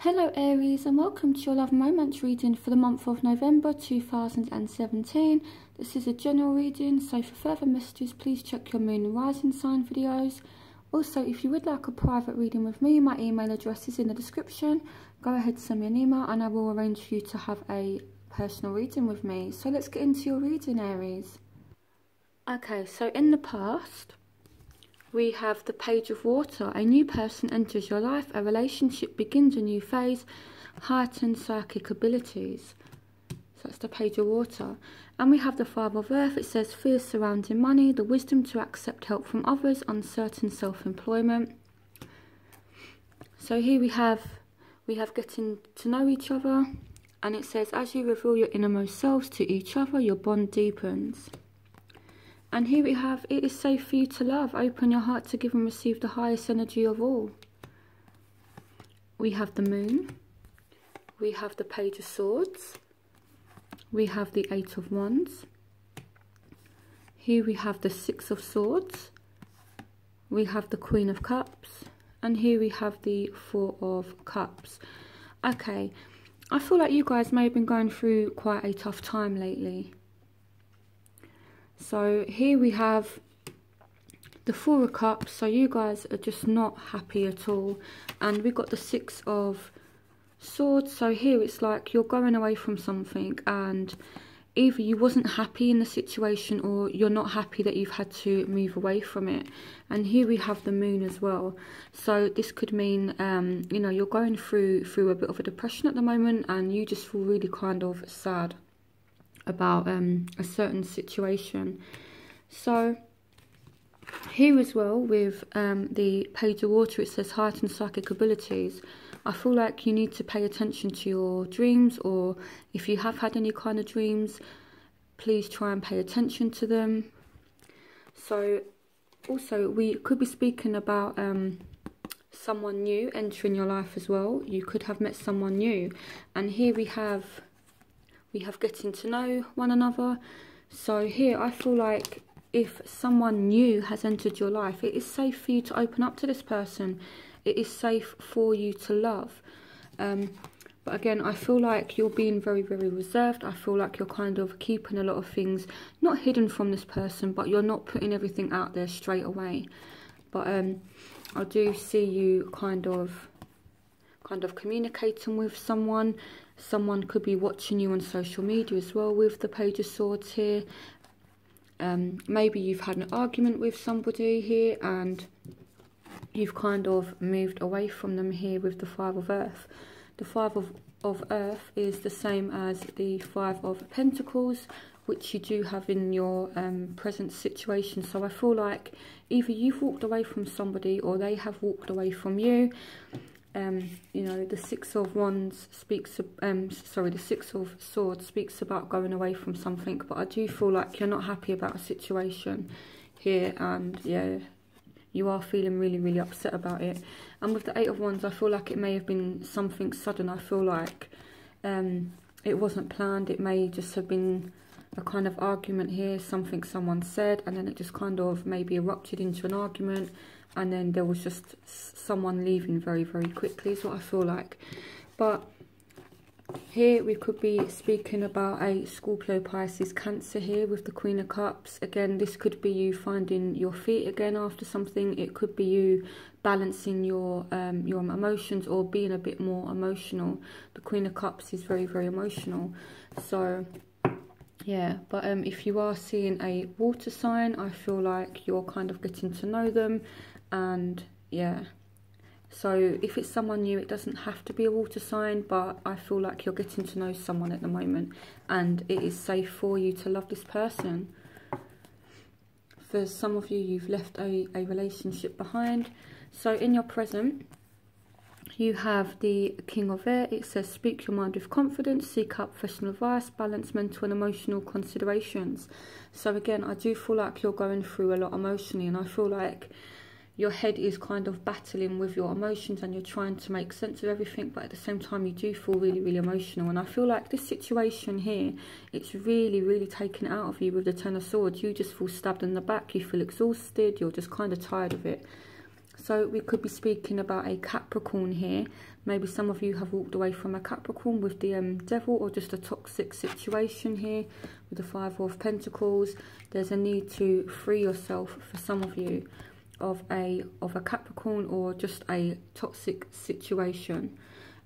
Hello Aries, and welcome to your Love Moments reading for the month of November 2017. This is a general reading, so for further messages please check your moon and rising sign videos. Also, if you would like a private reading with me, my email address is in the description. Go ahead, send me an email and I will arrange for you to have a personal reading with me. So let's get into your reading, Aries. Okay, so in the past we have the Page of Water. A new person enters your life. A relationship begins a new phase. Heightened psychic abilities. So that's the Page of Water. And we have the Five of Earth. It says fears surrounding money, the wisdom to accept help from others, uncertain self-employment. So here we have getting to know each other. And it says as you reveal your innermost selves to each other, your bond deepens. And here we have, it is safe for you to love. Open your heart to give and receive the highest energy of all. We have the Moon. We have the Page of Swords. We have the Eight of Wands. Here we have the Six of Swords. We have the Queen of Cups. And here we have the Four of Cups. Okay, I feel like you guys may have been going through quite a tough time lately. So here we have the Four of Cups, so you guys are just not happy at all. And we've got the Six of Swords, so here it's like you're going away from something and either you wasn't happy in the situation or you're not happy that you've had to move away from it. And here we have the Moon as well, so this could mean you know, you're going through a bit of a depression at the moment and you just feel really kind of sad about a certain situation. So here as well with the Page of Water, it says heightened psychic abilities. I feel like you need to pay attention to your dreams, or if you have had any kind of dreams, please try and pay attention to them. So also we could be speaking about someone new entering your life as well. You could have met someone new, and here we have getting to know one another. So here I feel like if someone new has entered your life, it is safe for you to open up to this person. It is safe for you to love. But again, I feel like you're being very, very reserved. I feel like you're kind of keeping a lot of things not hidden from this person, but you're not putting everything out there straight away. But I do see you kind of communicating with someone. Someone could be watching you on social media as well with the Page of Swords here. Maybe you've had an argument with somebody here and you've kind of moved away from them here with the Five of Earth. The Five of Earth is the same as the Five of Pentacles, which you do have in your present situation. So I feel like either you've walked away from somebody or they have walked away from you. You know, the Six of Wands speaks, the Six of Swords speaks about going away from something, but I do feel like you're not happy about a situation here, and yeah, you are feeling really, really upset about it. And with the Eight of Wands, I feel like it may have been something sudden. I feel like it wasn't planned. It may just have been a kind of argument here, something someone said, and then it just kind of maybe erupted into an argument. And then there was just someone leaving very, very quickly is what I feel like. But here we could be speaking about a Scorpio, Pisces, Cancer here with the Queen of Cups. Again, this could be you finding your feet again after something. It could be you balancing your emotions or being a bit more emotional. The Queen of Cups is very, very emotional. So yeah, but if you are seeing a water sign, I feel like you're kind of getting to know them. And yeah, so if it's someone new, it doesn't have to be a water sign, but I feel like you're getting to know someone at the moment and it is safe for you to love this person. For some of you, you've left a relationship behind. So in your present, you have the King of Air. It says speak your mind with confidence, seek out professional advice, balance mental and emotional considerations. So again, I do feel like you're going through a lot emotionally, and I feel like your head is kind of battling with your emotions and you're trying to make sense of everything, but at the same time you do feel really, really emotional. And I feel like this situation here, it's really, really taken out of you with the Ten of Swords. You just feel stabbed in the back, you feel exhausted, you're just kind of tired of it. So we could be speaking about a Capricorn here. Maybe some of you have walked away from a Capricorn with the Devil, or just a toxic situation here with the Five of Pentacles. There's a need to free yourself for some of you of a Capricorn, or just a toxic situation.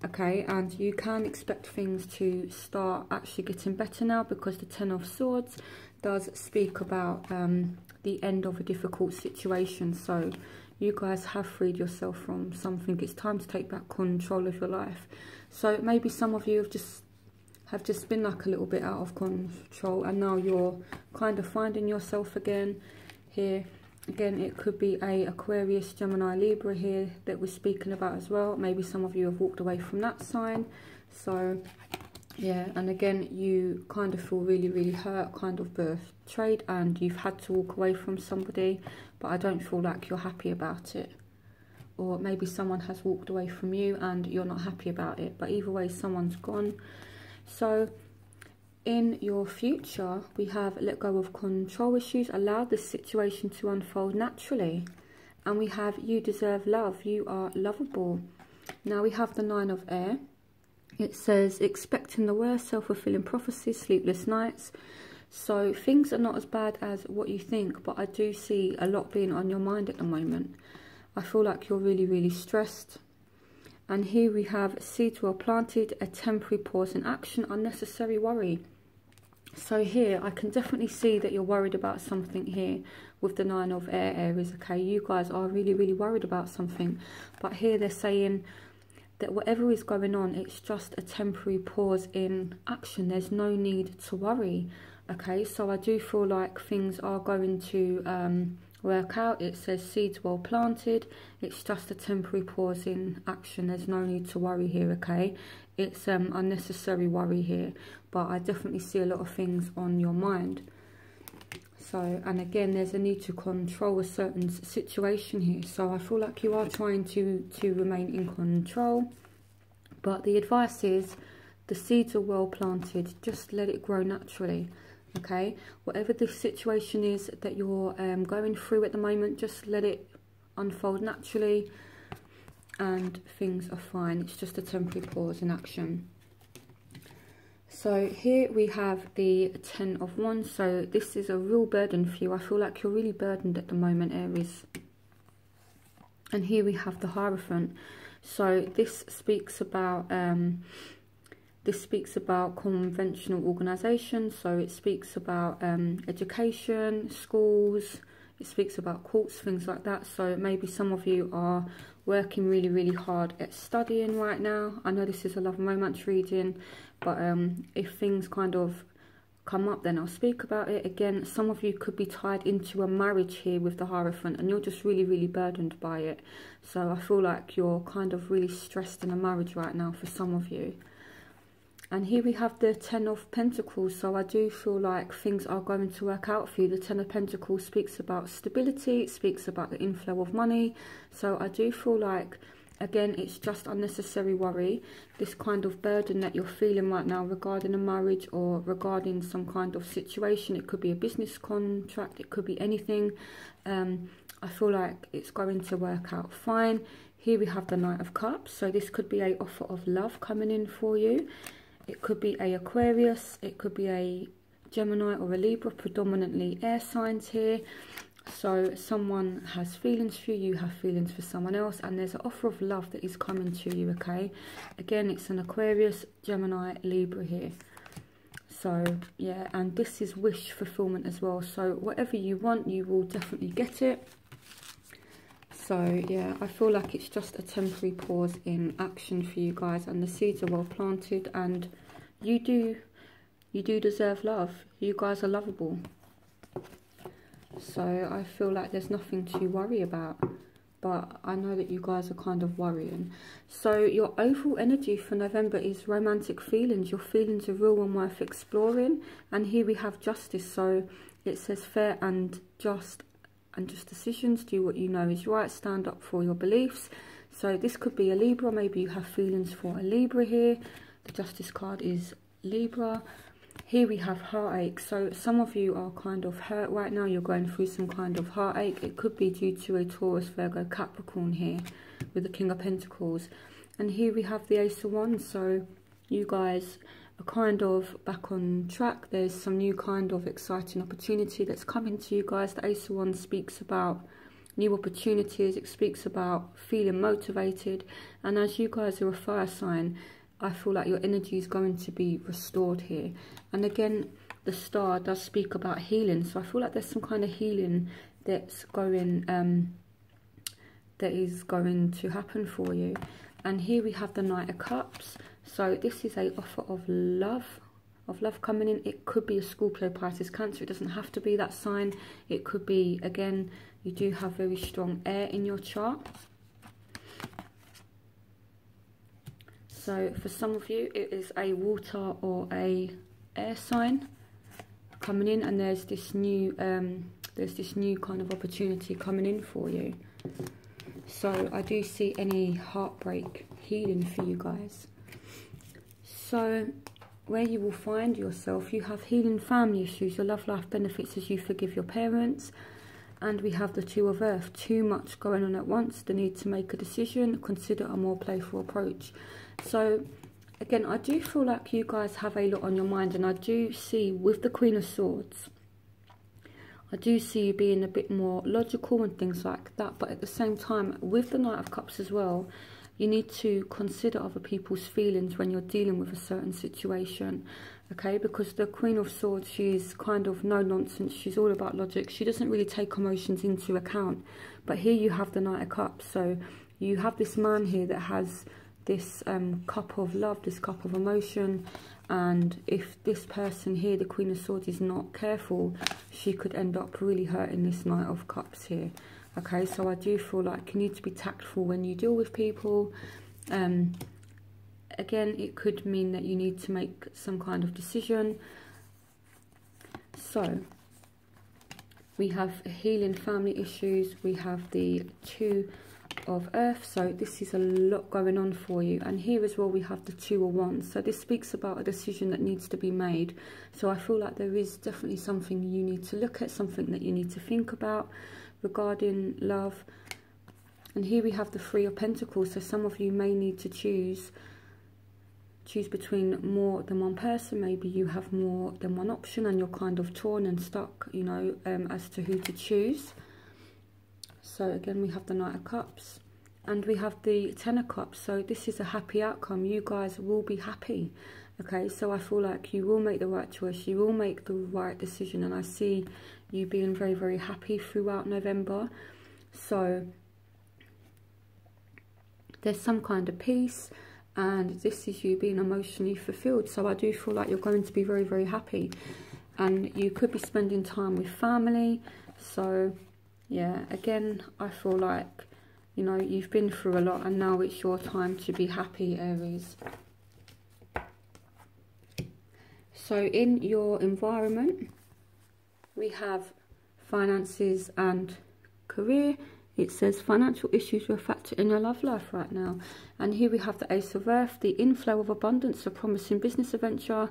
Okay, and you can expect things to start actually getting better now, because the Ten of Swords does speak about the end of a difficult situation. So you guys have freed yourself from something. It's time to take back control of your life. So maybe some of you have just been like a little bit out of control, and now you're kind of finding yourself again here. Again, it could be a Aquarius, Gemini, Libra here that we're speaking about as well. Maybe some of you have walked away from that sign. So yeah, and again, you kind of feel really, really hurt, kind of betrayed, and you've had to walk away from somebody, but I don't feel like you're happy about it. Or maybe someone has walked away from you and you're not happy about it, but either way, someone's gone. So in your future, we have let go of control issues, allow this situation to unfold naturally. And we have you deserve love, you are lovable. Now we have the Nine of Air. It says expecting the worst, self-fulfilling prophecies, sleepless nights. So things are not as bad as what you think, but I do see a lot being on your mind at the moment. I feel like you're really, really stressed. And here we have seeds well planted, a temporary pause in action, unnecessary worry. So here, I can definitely see that you're worried about something here with the Nine of Air, Aries, okay? You guys are really, really worried about something. But here they're saying that whatever is going on, it's just a temporary pause in action. There's no need to worry, okay? So I do feel like things are going to work out. It says seeds well planted. It's just a temporary pause in action. There's no need to worry here, okay? It's unnecessary worry here, but I definitely see a lot of things on your mind. So, and again, there's a need to control a certain situation here. So I feel like you are trying to remain in control, but the advice is the seeds are well planted. Just let it grow naturally, okay? Whatever the situation is that you're going through at the moment, just let it unfold naturally, and things are fine. It's just a temporary pause in action. So here we have the Ten of Wands. So this is a real burden for you. I feel like you're really burdened at the moment, Aries. And here we have the Hierophant. So this speaks about conventional organisation. So it speaks about education, schools. It speaks about courts, things like that. So maybe some of you are working really, really hard at studying right now. I know this is a love and romance reading, but if things kind of come up, then I'll speak about it. Again, some of you could be tied into a marriage here with the Hierophant, and you're just really, really burdened by it. So I feel like you're kind of really stressed in a marriage right now for some of you. And here we have the Ten of Pentacles. So I do feel like things are going to work out for you. The Ten of Pentacles speaks about stability. It speaks about the inflow of money. So I do feel like, again, it's just unnecessary worry. This kind of burden that you're feeling right now regarding a marriage or regarding some kind of situation. It could be a business contract. It could be anything. I feel like it's going to work out fine. Here we have the Knight of Cups. So this could be an offer of love coming in for you. It could be a Aquarius, it could be a Gemini or a Libra, predominantly air signs here. So someone has feelings for you, you have feelings for someone else, and there's an offer of love that is coming to you, okay? Again, it's an Aquarius, Gemini, Libra here. So, yeah, and this is wish fulfillment as well. So whatever you want, you will definitely get it. So, yeah, I feel like it's just a temporary pause in action for you guys, and the seeds are well planted, and you do deserve love. You guys are lovable. So I feel like there's nothing to worry about, but I know that you guys are kind of worrying. So your overall energy for November is romantic feelings. Your feelings are real and worth exploring. And here we have justice. So it says fair and just decisions. Do what you know is right. Stand up for your beliefs. So this could be a Libra. Maybe you have feelings for a Libra here. The Justice card is Libra. Here we have heartache. So some of you are kind of hurt right now. You're going through some kind of heartache. It could be due to a Taurus, Virgo, Capricorn here with the King of Pentacles. And here we have the Ace of Wands. So you guys are kind of back on track. There's some new kind of exciting opportunity that's coming to you guys. The Ace of Wands speaks about new opportunities. It speaks about feeling motivated. And as you guys are a fire sign, I feel like your energy is going to be restored here. And again, the star does speak about healing. So I feel like there's some kind of healing that's going, that is going to happen for you. And here we have the Knight of Cups. So this is a offer of love coming in. It could be a Scorpio, Pisces, Cancer. It doesn't have to be that sign. It could be, again, you do have very strong air in your chart. So for some of you, it is a water or a air sign coming in, and there's this new kind of opportunity coming in for you. So I do see any heartbreak healing for you guys. So where you will find yourself, you have healing family issues, your love life benefits as you forgive your parents. And we have the Two of Earth, too much going on at once, the need to make a decision, consider a more playful approach. So again, I do feel like you guys have a lot on your mind, and I do see with the Queen of Swords, I do see you being a bit more logical and things like that. But at the same time, with the Knight of Cups as well, you need to consider other people's feelings when you're dealing with a certain situation. Okay, because the Queen of Swords, she's kind of no nonsense. She's all about logic. She doesn't really take emotions into account. But here you have the Knight of Cups. So you have this man here that has this cup of love, this cup of emotion. And if this person here, the Queen of Swords, is not careful, she could end up really hurting this Knight of Cups here. Okay, so I do feel like you need to be tactful when you deal with people. Again, it could mean that you need to make some kind of decision. So we have healing family issues. We have the Two of Earth. So this is a lot going on for you. And here as well, we have the Two of Wands. So this speaks about a decision that needs to be made. So I feel like there is definitely something you need to look at, something that you need to think about regarding love. And here we have the Three of Pentacles. So some of you may need to choose between more than one person. Maybe you have more than one option and you're kind of torn and stuck, you know, as to who to choose. So again, we have the Knight of Cups and we have the Ten of Cups. So this is a happy outcome. You guys will be happy. Okay, so I feel like you will make the right choice. You will make the right decision. And I see you being very, very happy throughout November. So there's some kind of peace. And this is you being emotionally fulfilled. So I do feel like you're going to be very, very happy. And you could be spending time with family. So, yeah, again, I feel like, you know, you've been through a lot. And now it's your time to be happy, Aries. So in your environment, we have finances and career. It says financial issues are a factor in your love life right now. And here we have the Ace of Earth, the inflow of abundance, a promising business adventure,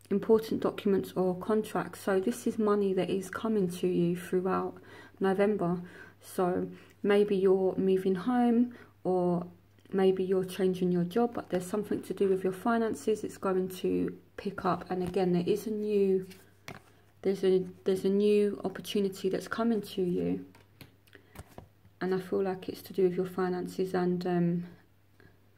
important documents or contracts. So this is money that is coming to you throughout November. So maybe you're moving home or maybe you're changing your job, but there's something to do with your finances. It's going to pick up. And again, there is a new, there's a new opportunity that's coming to you. And I feel like it's to do with your finances and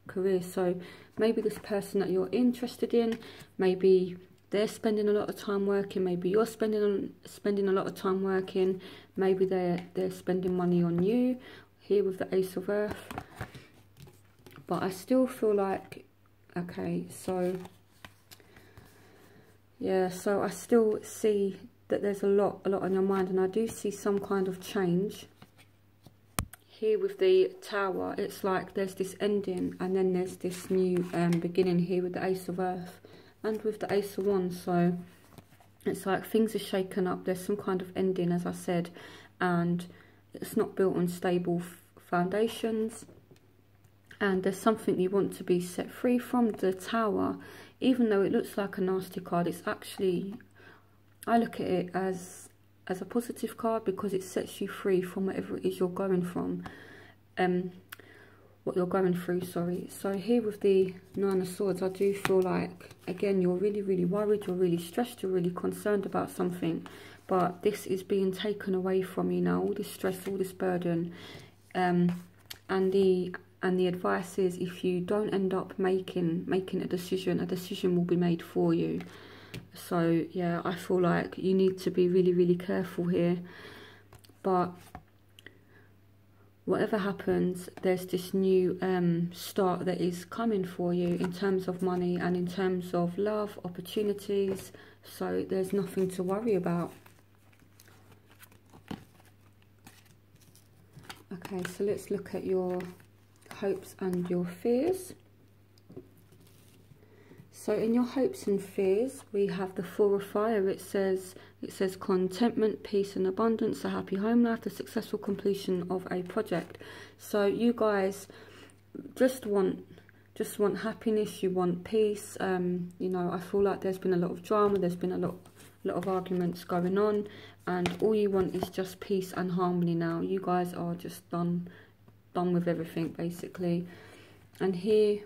career. So maybe this person that you're interested in, maybe they're spending a lot of time working. Maybe you're spending a lot of time working. Maybe they're spending money on you. Here with the Ace of Earth. But I still feel like, okay, so yeah, so I still see that there's a lot on your mind, and I do see some kind of change. Here with the Tower, it's like there's this ending and then there's this new beginning here with the Ace of Earth and with the Ace of Wands. So it's like things are shaken up. There's some kind of ending, as I said, and it's not built on stable foundations. and there's something you want to be set free from. The Tower, even though it looks like a nasty card, it's actually, I look at it as a positive card, because it sets you free from whatever it is you're going from, what you're going through, sorry. So here with the Nine of Swords, I do feel like, again, you're really, really worried, you're really stressed, you're really concerned about something, but this is being taken away from you now, all this stress, all this burden, and the advice is, if you don't end up making a decision will be made for you. So yeah, I feel like you need to be really, really careful here. But whatever happens, there's this new start that is coming for you in terms of money and in terms of love, opportunities. So there's nothing to worry about. Okay, so let's look at your hopes and your fears. So in your hopes and fears, we have the Four of Fire. It says contentment, peace and abundance, a happy home life, the successful completion of a project. So you guys just want happiness, you want peace. You know, I feel like there's been a lot of drama, there's been a lot of arguments going on, and all you want is just peace and harmony now. You guys are just done with everything, basically. And here,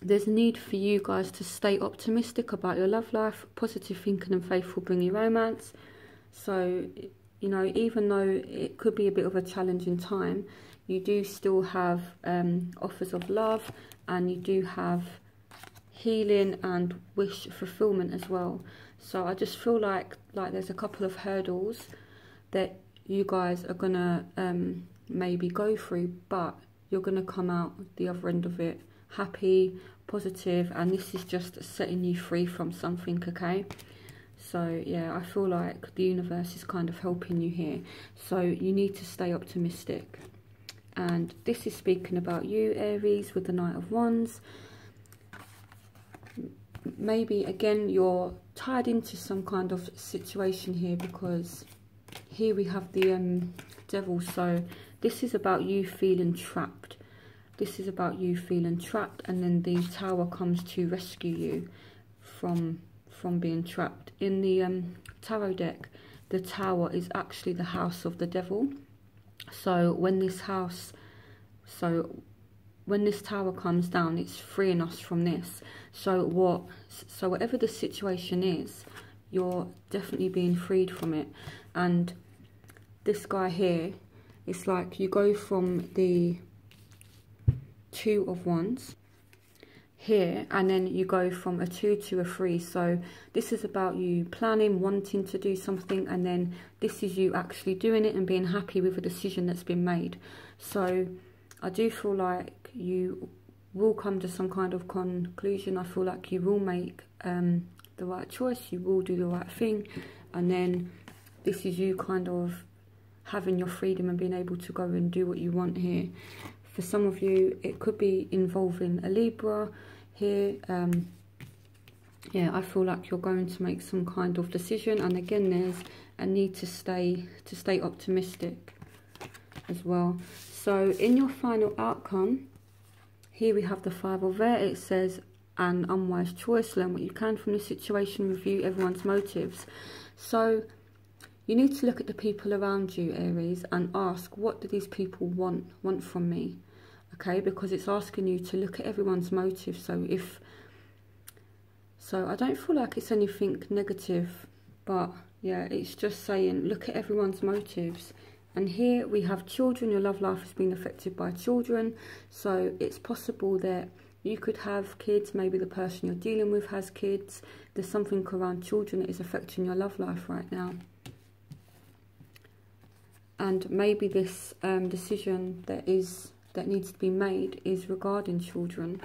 there's a need for you guys to stay optimistic about your love life. Positive thinking and faith will bring you romance. So, you know, even though it could be a bit of a challenging time, you do still have offers of love, and you do have healing and wish fulfillment as well. So I just feel like there's a couple of hurdles that you guys are gonna maybe go through, but you're gonna come out the other end of it happy, positive, and this is just setting you free from something, okay? So yeah, I feel like the universe is kind of helping you here. So you need to stay optimistic. And this is speaking about you, Aries, with the Knight of Wands. Maybe again you're tied into some kind of situation here, because here we have the Devil. So this is about you feeling trapped. This is about you feeling trapped, and then the Tower comes to rescue you from being trapped. In the tarot deck, the Tower is actually the house of the Devil. So when this Tower comes down, it's freeing us from this. So whatever the situation is, you're definitely being freed from it. And this guy here, it's like you go from the Two of Wands here, and then you go from a 2 to a 3. So this is about you planning, wanting to do something, and then this is you actually doing it and being happy with a decision that's been made. So I do feel like you will come to some kind of conclusion. I feel like you will make the right choice, you will do the right thing, and then this is you kind of having your freedom and being able to go and do what you want here. For some of you, it could be involving a Libra here. Yeah, I feel like you're going to make some kind of decision, and again, there's a need to stay optimistic as well. So in your final outcome, here we have the Five of Air. It says, an unwise choice, learn what you can from the situation, review everyone's motives. So you need to look at the people around you, Aries, and ask, what do these people want from me? Okay, because it's asking you to look at everyone's motives. So I don't feel like it's anything negative, but yeah, it's just saying, look at everyone's motives. And here we have children. Your love life has been affected by children. So it's possible that you could have kids. Maybe the person you're dealing with has kids. There's something around children that is affecting your love life right now. And maybe this decision that needs to be made is regarding children.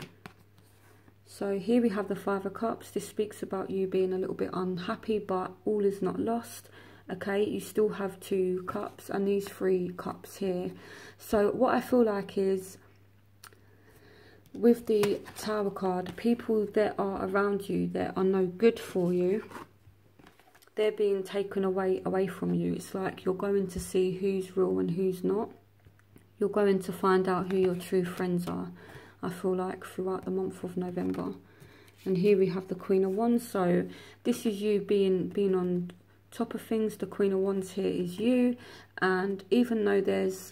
So here we have the Five of Cups. This speaks about you being a little bit unhappy, but all is not lost. Okay, you still have 2 cups and these 3 cups here. So what I feel like is, with the Tower card, people that are around you that are no good for you, they're being taken away from you. It's like you're going to see who's real and who's not. You're going to find out who your true friends are. I feel like, throughout the month of November. And here we have the Queen of Wands. So this is you being on top of things. The Queen of Wands here is you. And even though there's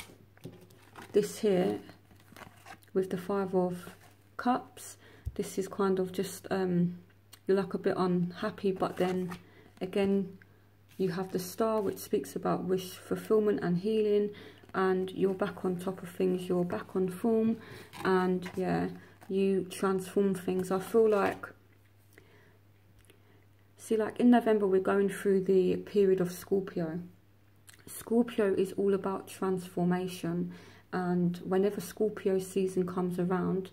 this here with the Five of Cups, this is kind of just, you're like a bit unhappy, but then again, you have the Star, which speaks about wish fulfillment and healing, and you're back on top of things, you're back on form, and yeah, you transform things. I feel like, see, like in November, we're going through the period of Scorpio. Scorpio is all about transformation, and whenever Scorpio season comes around,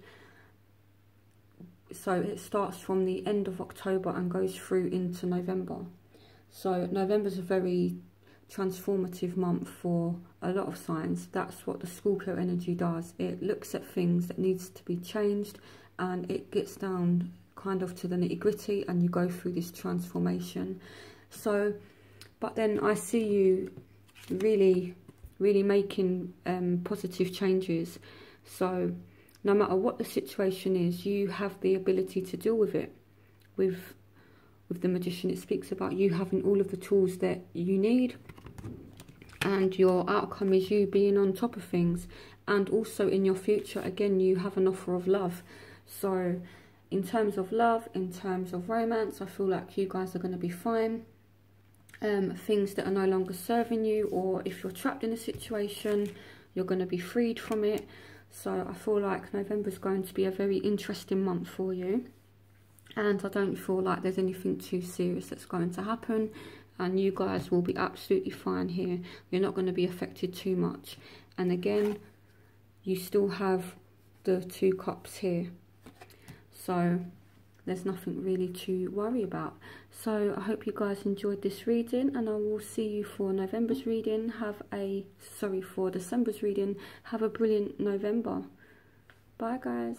so it starts from the end of October and goes through into November. So November is a very transformative month for a lot of signs. That's what the Scorpio energy does. It looks at things that needs to be changed, and it gets down kind of to the nitty-gritty, and you go through this transformation. So, but then I see you really making positive changes. So no matter what the situation is, you have the ability to deal with it. With the Magician, it speaks about you having all of the tools that you need, and your outcome is you being on top of things. And also in your future, again, you have an offer of love. So in terms of love, in terms of romance, I feel like you guys are going to be fine. Things that are no longer serving you, or if you're trapped in a situation, you're going to be freed from it. So I feel like November is going to be a very interesting month for you, and I don't feel like there's anything too serious that's going to happen, and you guys will be absolutely fine here. You're not going to be affected too much. And again, you still have the Two Cups here, so there's nothing really to worry about. So I hope you guys enjoyed this reading, and I will see you for November's reading. For December's reading. Have a brilliant November. Bye guys.